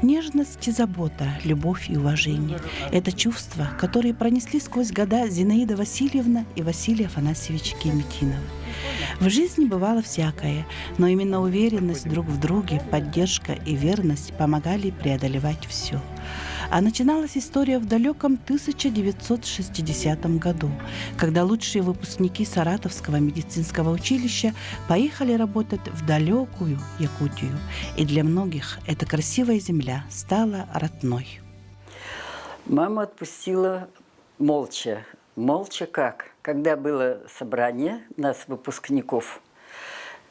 Нежность и забота, любовь и уважение – это чувства, которые пронесли сквозь года Зинаида Васильевна и Василий Афанасьевич Кеметиновы. В жизни бывало всякое, но именно уверенность друг в друге, поддержка и верность помогали преодолевать все. А начиналась история в далеком 1960 году, когда лучшие выпускники Саратовского медицинского училища поехали работать в далекую Якутию. И для многих эта красивая земля стала родной. Мама отпустила молча. Молча как? Когда было собрание нас, выпускников,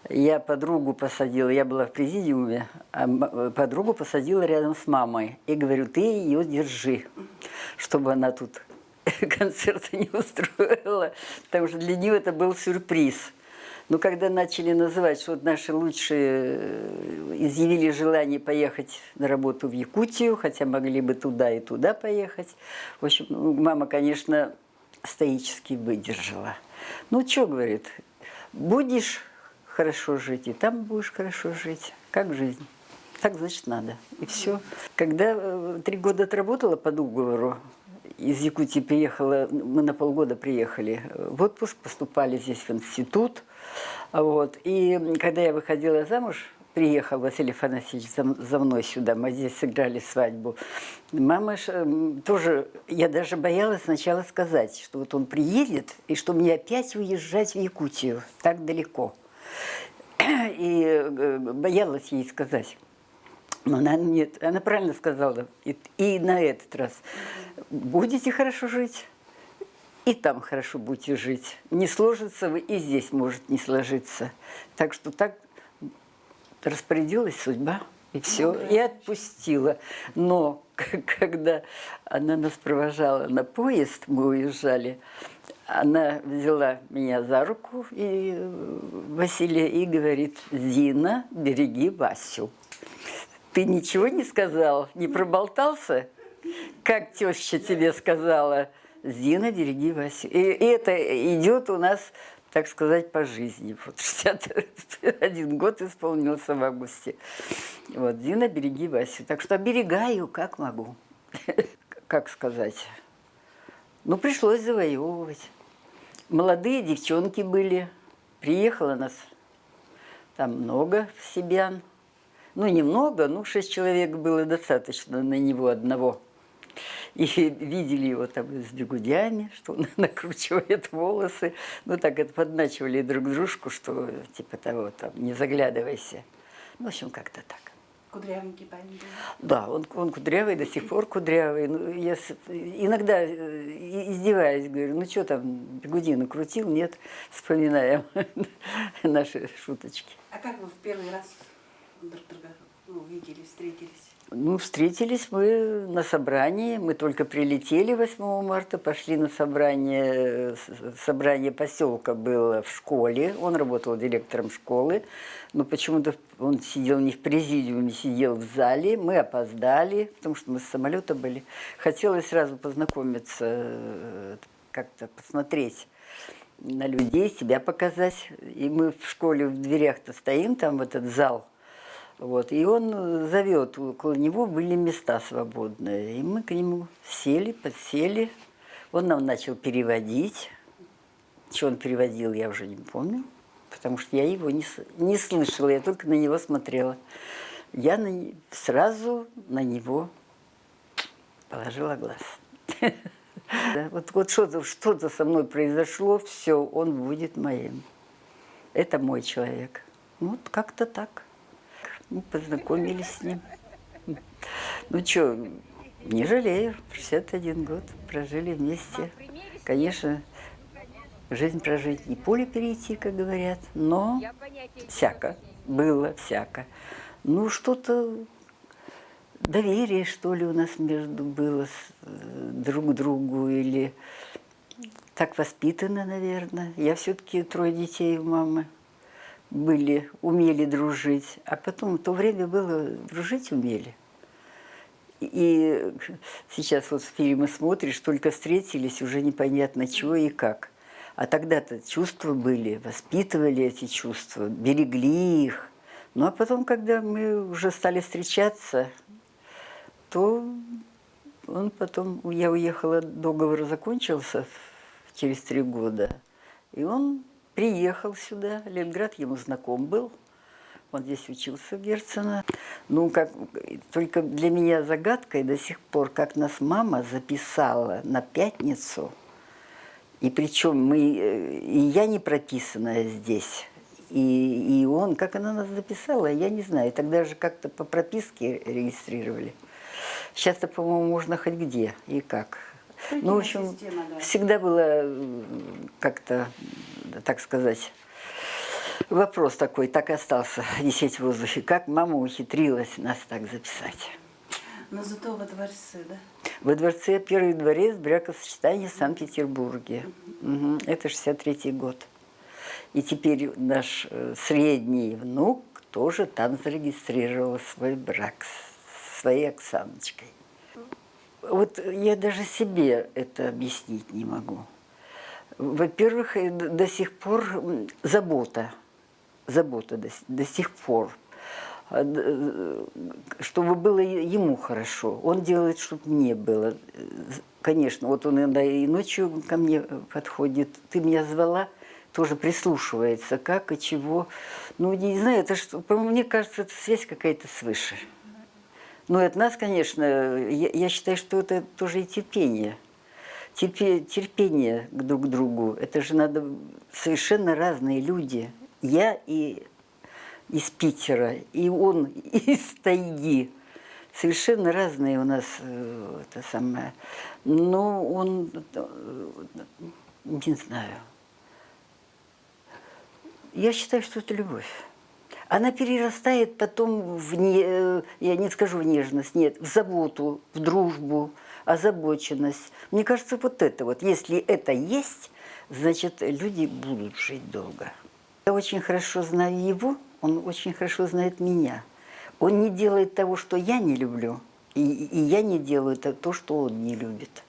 я подругу посадила, я была в президиуме, а подругу посадила рядом с мамой. И говорю, ты ее держи, чтобы она тут концерта не устроила, потому что для нее это был сюрприз. Но когда начали называть, что вот наши лучшие изъявили желание поехать на работу в Якутию, хотя могли бы туда и туда поехать, в общем, мама, конечно, стоически выдержала. Ну, что, говорит, будешь хорошо жить, и там будешь хорошо жить. Как жизнь. Так, значит, надо. И все. Когда 3 года отработала по договору, из Якутии приехала, мы на полгода приехали в отпуск, поступали здесь в институт. Вот. И когда я выходила замуж, приехал Василий Афанасьевич за мной сюда, мы здесь сыграли свадьбу. Мама тоже, я даже боялась сначала сказать, что вот он приедет, и что мне опять уезжать в Якутию так далеко. И боялась ей сказать. Но она нет, она правильно сказала. И на этот раз. Будете хорошо жить, и там хорошо будете жить. Не сложится вы, и здесь может не сложиться. Так что так распорядилась судьба, и все, и отпустила. Но когда она нас провожала на поезд, мы уезжали, она взяла меня за руку, и Василия, и говорит, Зина, береги Васю. Ты ничего не сказал, не проболтался? Как теща тебе сказала, Зина, береги Васю. И это идет у нас, так сказать, по жизни. Вот 61 год исполнился в августе. Вот, Зина, береги Васю. Так что оберегаю, как могу. Как сказать? Ну, пришлось завоевывать. Молодые девчонки были. Приехало нас там много себян. Ну, немного, ну, 6 человек было достаточно на него одного. И видели его там с бигудями, что он накручивает волосы. Ну, так это подначивали друг дружку, что типа того, там, не заглядывайся. Ну, в общем, как-то так. Кудрявенький парень был? Да, он кудрявый, до сих пор кудрявый. Ну, я иногда издеваюсь, говорю, ну что там, бигуди накрутил? Нет, вспоминаем наши шуточки. А как вы в первый раз друг друга увидели, встретились? Ну, встретились мы на собрании. Мы только прилетели 8 марта, пошли на собрание. Собрание поселка было в школе. Он работал директором школы. Но почему-то он сидел не в президиуме, сидел в зале. Мы опоздали, потому что мы с самолета были. Хотелось сразу познакомиться, как-то посмотреть на людей, себя показать. И мы в школе в дверях-то стоим, там в этот зал. Вот, и он зовет, около него были места свободные. И мы к нему сели, подсели. Он нам начал переводить. Что он переводил, я уже не помню, потому что я его не слышала, я только на него смотрела. Я сразу на него положила глаз. Вот что-то со мной произошло, все, он будет моим. Это мой человек. Вот как-то так. Мы познакомились с ним. Ну что, не жалею, 61 год прожили вместе. Конечно, жизнь прожить не поле перейти, как говорят, но всяко, было всяко. Ну, что-то, доверие, что ли, у нас между было друг к другу, или так воспитано, наверное. Я все-таки 3 детей у мамы. Умели дружить, а потом в то время было, дружить умели. И сейчас вот фильмы смотришь, только встретились, уже непонятно чего и как. А тогда-то чувства были, воспитывали эти чувства, берегли их. Ну а потом, когда мы уже стали встречаться, то он потом, я уехала, договор закончился через 3 года, и он приехал сюда, Ленинград ему знаком был, он здесь учился в Герцена. Ну, как, только для меня загадкой до сих пор, как нас мама записала на пятницу, и причем мы, и я не прописанная здесь, и он, как она нас записала, я не знаю, тогда же как-то по прописке регистрировали. Сейчас-то, по-моему, можно хоть где и как. Ну, в общем, система, да. всегда было как-то, так сказать, вопрос такой, так и остался висеть в воздухе. Как мама ухитрилась нас так записать? Но зато во дворце, да? Во дворце первый дворец бракосочетания в Санкт-Петербурге. Угу. Это 63-й год. И теперь наш средний внук тоже там зарегистрировал свой брак с своей Оксаночкой. Вот я даже себе это объяснить не могу. Во-первых, до сих пор забота до сих пор, чтобы было ему хорошо. Он делает, чтобы мне было. Конечно, вот он иногда и ночью ко мне подходит. Ты меня звала, тоже прислушивается, как и чего. Ну, не знаю, это что, мне кажется, это связь какая-то свыше. Ну, от нас, конечно, я считаю, что это тоже и терпение. Терпение друг к другу. Это же надо совершенно разные люди. Я и из Питера, и он из тайги. Совершенно разные у нас это самое. Но он, не знаю. Я считаю, что это любовь. Она перерастает потом я не скажу в нежность, нет, в заботу, в дружбу, озабоченность. Мне кажется, вот это вот, если это есть, значит, люди будут жить долго. Я очень хорошо знаю его, он очень хорошо знает меня. Он не делает того, что я не люблю, и я не делаю то, что он не любит.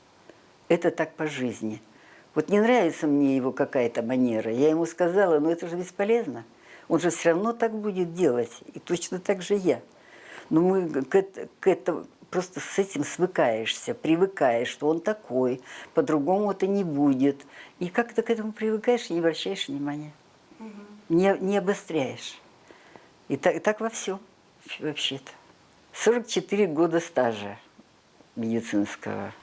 Это так по жизни. Вот не нравится мне его какая-то манера, я ему сказала, но это же бесполезно. Он же все равно так будет делать, и точно так же я. Но мы к этому просто с этим свыкаешься, привыкаешь, что он такой, по-другому это не будет. И как ты к этому привыкаешь и не обращаешь внимания, не обостряешь. И так во всем, вообще-то. 44 года стажа медицинского.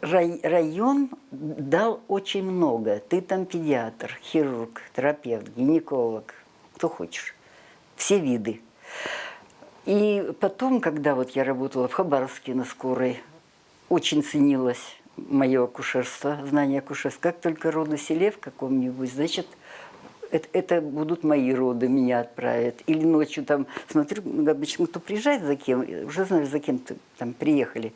Район дал очень много. Ты там педиатр, хирург, терапевт, гинеколог, кто хочешь. Все виды. И потом, когда вот я работала в Хабаровске на скорой, очень ценилось мое акушерство, знание акушерства. Как только роды в селе в каком-нибудь, значит, это будут мои роды, меня отправят. Или ночью там, смотрю, обычно кто приезжает за кем, уже знаешь, за кем там приехали.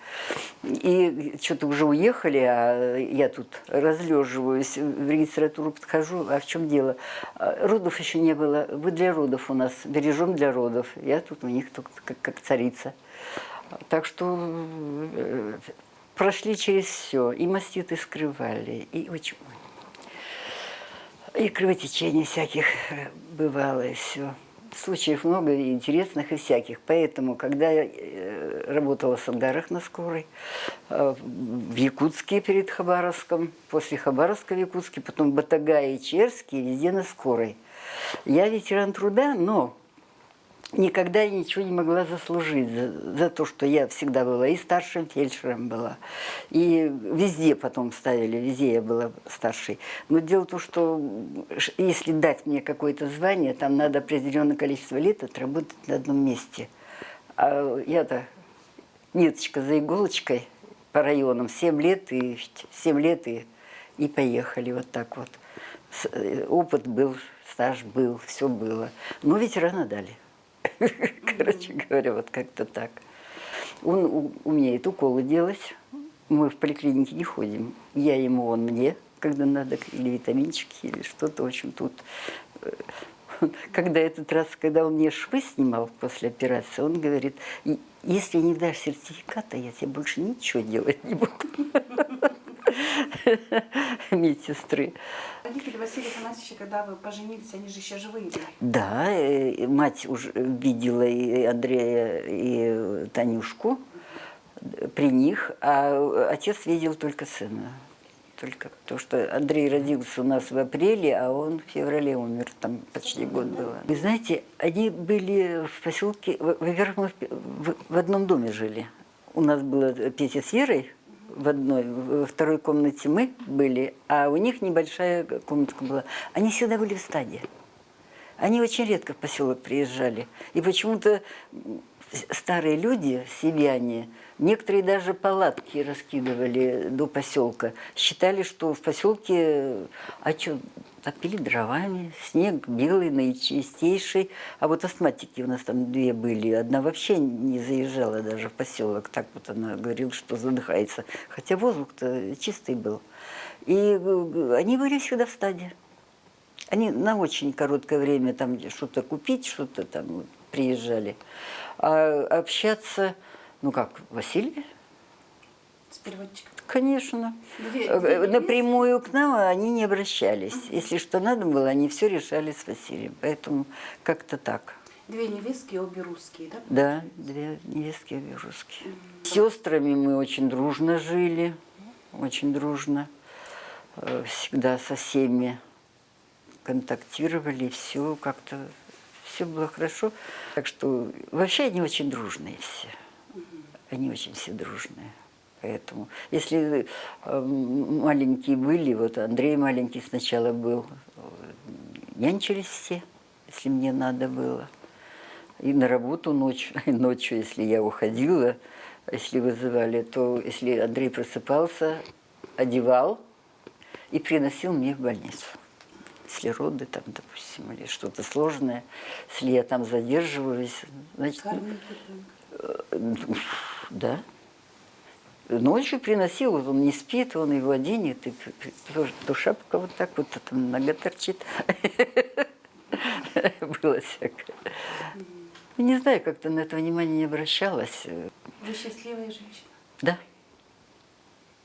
И что-то уже уехали, а я тут разлеживаюсь, в регистратуру подхожу, а в чем дело? Родов еще не было, вы для родов у нас, бережем для родов. Я тут у них только как царица. Так что прошли через все, и маститы скрывали, и очень... И кровотечений всяких бывало, и все. Случаев много, и интересных, и всяких. Поэтому, когда я работала в Сандарах на скорой, в Якутске перед Хабаровском, после Хабаровска в Якутске, потом Батагай и Черский, везде на скорой. Я ветеран труда, но никогда я ничего не могла заслужить за то, что я всегда была и старшим фельдшером была, и везде потом ставили, везде я была старшей. Но дело в том, что если дать мне какое-то звание, там надо определенное количество лет отработать на одном месте. А я-то ниточка за иголочкой по районам, 7 лет и поехали вот так вот. Опыт был, стаж был, все было. Но ветерана дали. Короче говоря, вот как-то так. Он умеет уколы делать. Мы в поликлинике не ходим. Я ему, он мне, когда надо, или витаминчики, или что-то. В общем, тут... Когда этот раз, когда он мне швы снимал после операции, он говорит, если не дашь сертификата, я тебе больше ничего делать не буду. медсестры. Родители Василия Афанасьевича, когда вы поженились, они же еще живые были. Да, мать уже видела и Андрея, и Танюшку при них, а отец видел только сына. Только то, что Андрей родился у нас в апреле, а он в феврале умер, там почти год было. Вы знаете, они были в поселке, во-первых, мы в одном доме жили. У нас было Петя с Верой в одной, во второй комнате мы были, а у них небольшая комнатка была. Они всегда были в стаде. Они очень редко в поселок приезжали. И почему-то старые люди, семьяне, некоторые даже палатки раскидывали до поселка. Считали, что в поселке, топили дровами, снег белый, наичистейший. А вот астматики у нас там две были. Одна вообще не заезжала даже в поселок. Так вот она говорила, что задыхается. Хотя воздух-то чистый был. И они были всегда в стаде. Они на очень короткое время там что-то купить, что-то там приезжали. А общаться, ну как, Василий? С переводчиком. Конечно. Две Напрямую к нам они не обращались. Если что надо было, они все решали с Василием. Поэтому как-то так. Две невестки, обе русские, да? Да, две невестки, обе русские. С сестрами мы очень дружно жили. Очень дружно. Всегда со всеми контактировали, все как-то, все было хорошо. Так что вообще они очень дружные все. Они очень все дружные. Поэтому, если маленькие были, вот Андрей маленький сначала был, нянчились все, если мне надо было. И на работу ночью, если я уходила, если вызывали, то если Андрей просыпался, одевал и приносил мне в больницу. Если роды там, допустим, или что-то сложное, если я там задерживаюсь, значит... Кормить ребенка. Да. Ночью приносил, вот он не спит, он его оденет, и то шапка вот так вот, там нога торчит. Было всякое. Не знаю, как-то на это внимание не обращалась. Вы счастливая женщина? Да.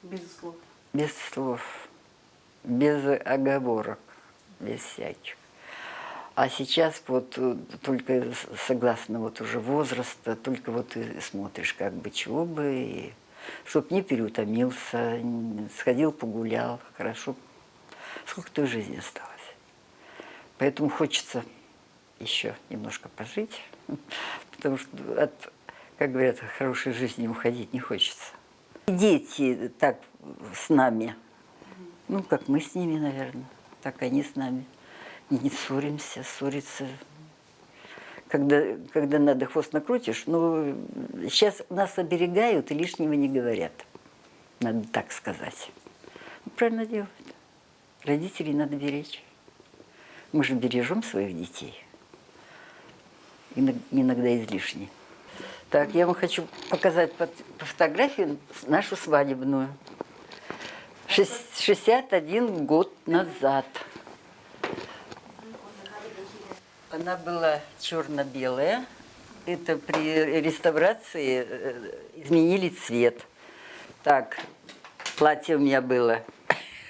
Безусловно. Без слов, без оговорок, без всяких. А сейчас вот только согласно вот уже возраста, только вот и смотришь, как бы чего бы, и чтоб не переутомился, сходил, погулял, хорошо. Сколько той жизни осталось. Поэтому хочется еще немножко пожить, потому что от, как говорят, хорошей жизни уходить не хочется. Дети так с нами, ну, как мы с ними, наверное, так они с нами. Не ссоримся, ссориться. Когда надо, хвост накрутишь, ну, сейчас нас оберегают и лишнего не говорят. Надо так сказать. Ну, правильно делают. Родителей надо беречь. Мы же бережем своих детей. Иногда излишне. Так, я вам хочу показать по фотографии нашу свадебную. 61 год назад. Она была черно-белая. Это при реставрации изменили цвет. Так, платье у меня было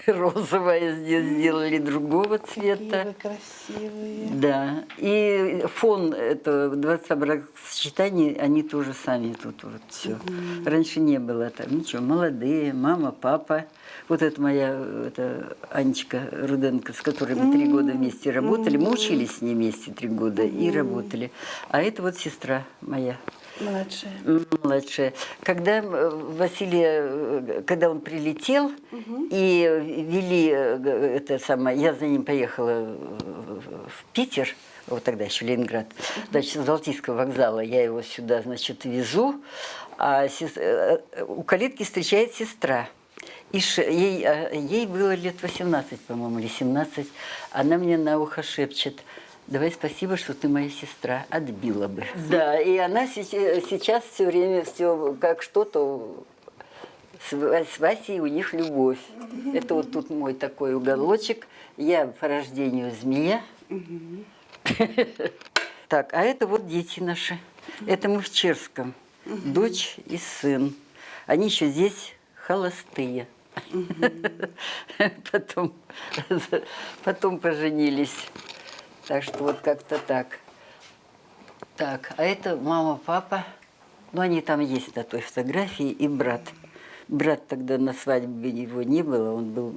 розовое, здесь сделали другого цвета. Красивые. Да. И фон этого дворца бракосочетаний, они тоже сами тут вот все. Раньше не было там ничего. Молодые, мама, папа. Вот это моя, это Анечка Руденко, с которой мы 3 года вместе работали. Мы учились с ней вместе 3 года и работали. А это вот сестра моя. Младшая. Младшая. Когда Василий, когда он прилетел и вели это самое, я за ним поехала в Питер, вот тогда еще Ленинград, значит, с Балтийского вокзала я его сюда, значит, везу, а у калитки встречает сестра. И ей было лет 18, по-моему, или 17. Она мне на ухо шепчет: давай спасибо, что ты моя сестра, отбила бы. Да, и она сейчас все время все как что-то с Васей у них любовь. Это вот тут мой такой уголочек. Я по рождению змея. Так, а это вот дети наши. Это мы в Черском. Дочь и сын. Они еще здесь холостые. Потом, потом поженились. Так что вот как-то так. Так, а это мама, папа. Ну, они там есть на той фотографии, и брат. Брат тогда на свадьбе его не было, он был,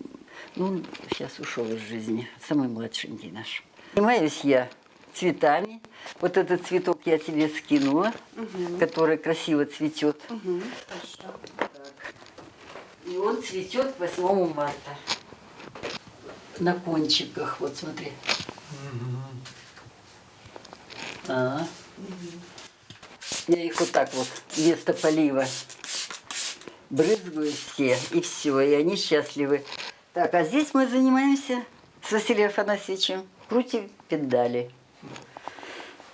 ну, он сейчас ушел из жизни, самый младшенький наш. Занимаюсь я цветами. Вот этот цветок я тебе скинула, который красиво цветет. Хорошо. И он цветет 8 марта. На кончиках, вот смотри. Я их вот так вот вместо полива брызгаю все, и все, и они счастливы. Так, а здесь мы занимаемся с Василием Афанасьевичем крутим педали.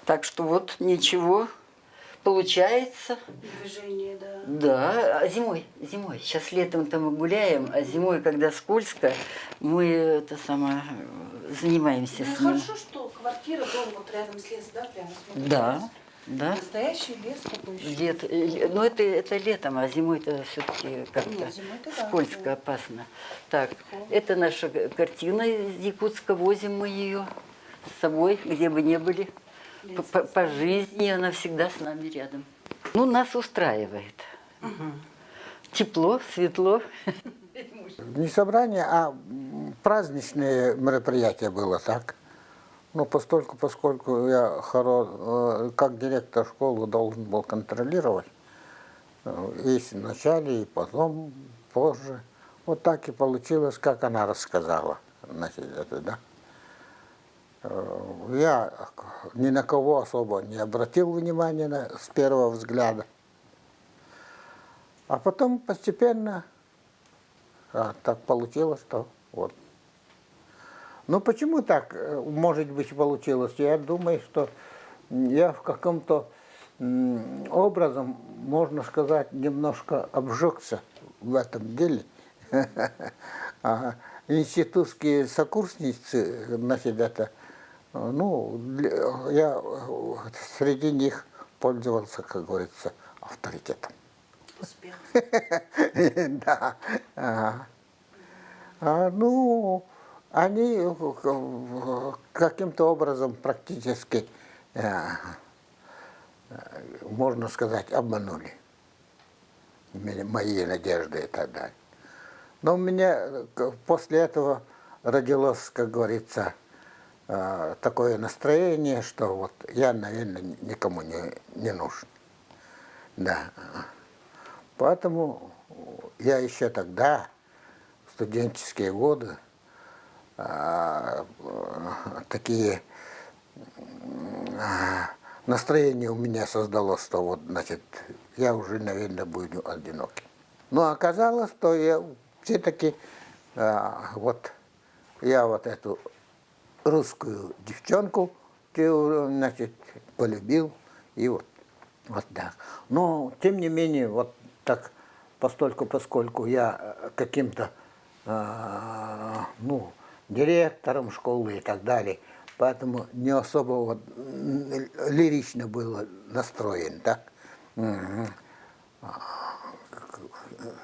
Так что вот ничего получается. Движение, да. Да, а зимой. Сейчас летом-то мы гуляем, а зимой, когда скользко, мы это самое занимаемся Ну, с ним. хорошо, что квартира, дом вот рядом с лесом, да, прямо смотришь? Да, да. Настоящий лес такой еще. Ну это летом, а зимой-то все-таки как-то Нет, зимой-то да, скользко, да. опасно. Так, это наша картина из Якутска, возим мы ее с собой, где бы ни были. По жизни она всегда с нами рядом. Ну, нас устраивает. Тепло, светло. Не собрание, а праздничное мероприятие было, так? Ну, поскольку я как директор школы должен был контролировать, и в начале, и потом, позже. Вот так и получилось, как она рассказала. Значит, это, да? Я ни на кого особо не обратил внимания с первого взгляда. А потом постепенно так получилось, что вот. Ну почему так, может быть, получилось? Я думаю, что я в каком-то образом, можно сказать, немножко обжегся в этом деле. Институтские сокурсницы, значит, это, ну, я среди них пользовался, как говорится, авторитетом. Успех. Да. Ну, они каким-то образом практически, можно сказать, обманули мои надежды и так далее. Но у меня после этого родилось, как говорится, такое настроение, что вот я, наверное, никому не нужен. Да. Поэтому я еще тогда, в студенческие годы, такие настроения у меня создалось, что вот, значит, я уже, наверное, буду одиноким. Но оказалось, что я все-таки, вот, я вот эту русскую девчонку, значит, полюбил, и вот так. Но, тем не менее, вот так, поскольку я каким-то, ну, директором школы и так далее, поэтому не особо вот лирично было настроен, так?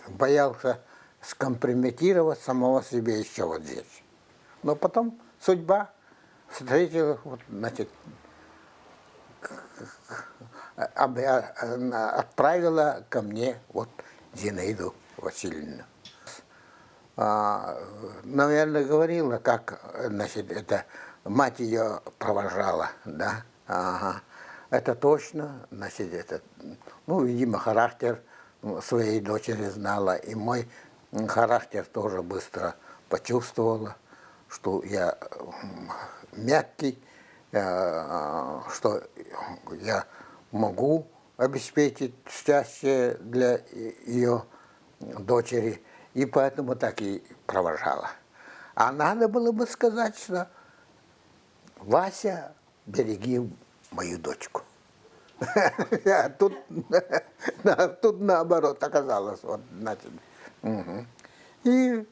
Боялся скомпрометировать самого себя еще вот здесь. Но потом судьба встретила, вот, значит, отправила ко мне вот Зинаиду Васильевну. Наверное, говорила, как, значит, это мать ее провожала, да. Ага. Это точно, значит, это, ну, видимо, характер своей дочери знала, и мой характер тоже быстро почувствовала, что я мягкий, что я могу обеспечить счастье для ее дочери, и поэтому так и провожала. А надо было бы сказать, что Вася, береги мою дочку. Тут наоборот оказалось. Вот, значит. И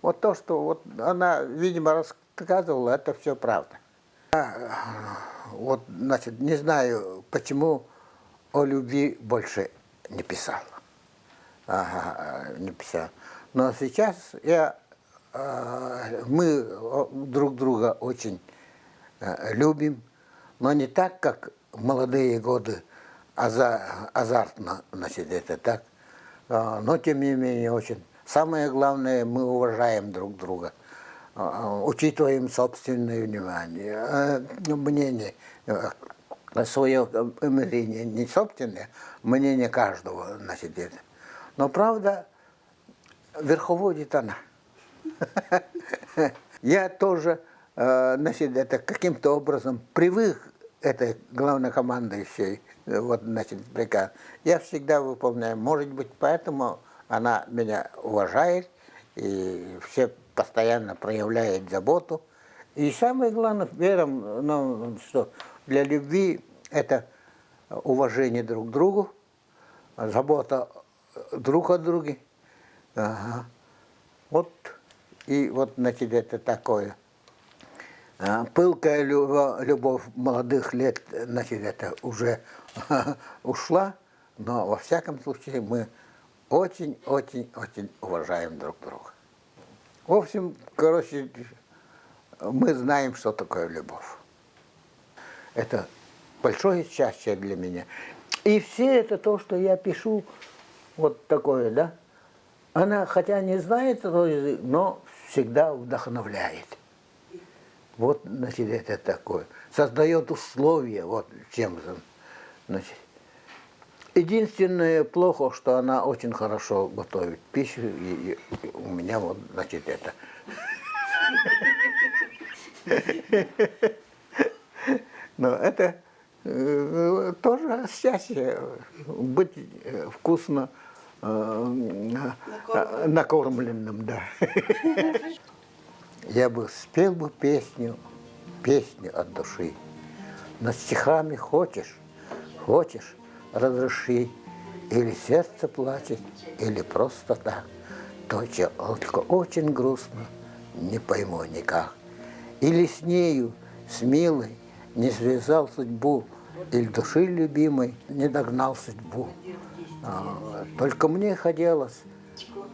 вот то, что вот она, видимо, рассказывала, это все правда. Вот, значит, не знаю, почему о любви больше не писал. Не писал. Но сейчас мы друг друга очень любим, но не так, как в молодые годы, азартно, значит, это так. Но тем не менее очень. Самое главное, мы уважаем друг друга, учитываем собственное мнение, свое мнение, не собственное, мнение каждого, значит, это. Но правда, верховодит она. Я тоже, значит, это каким-то образом привык этой главнокомандующей, вот, значит, приказ. Я всегда выполняю. Может быть, поэтому она меня уважает и все постоянно проявляет заботу. И самое главное, верим, ну, что для любви это уважение друг к другу, забота друг о друге. Ага. Вот, и вот, значит, это такое. Пылкая любовь молодых лет, значит, это уже ушла, но во всяком случае мы очень-очень-очень уважаем друг друга. В общем, короче, мы знаем, что такое любовь. Это большое счастье для меня. И все это то, что я пишу, вот такое, да, она, хотя не знает этот язык, но всегда вдохновляет. Вот, значит, это такое. Создает условия, вот чем, значит. Единственное плохо, что она очень хорошо готовит пищу, и у меня вот, значит, это. Но это тоже счастье, быть вкусно накормленным, да. Я бы спел бы песню от души. Но стихами хочешь, разреши. Или сердце плачет, или просто так. Только очень грустно, не пойму никак. Или с нею, с милой, не связал судьбу, или души любимой не догнал судьбу. Только мне хотелось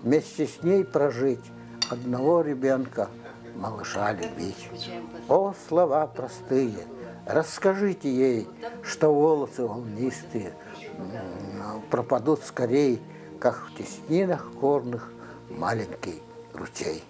вместе с ней прожить, одного ребенка, малыша любить. О, слова простые, расскажите ей, что волосы волнистые пропадут скорей, как в теснинах горных маленький ручей.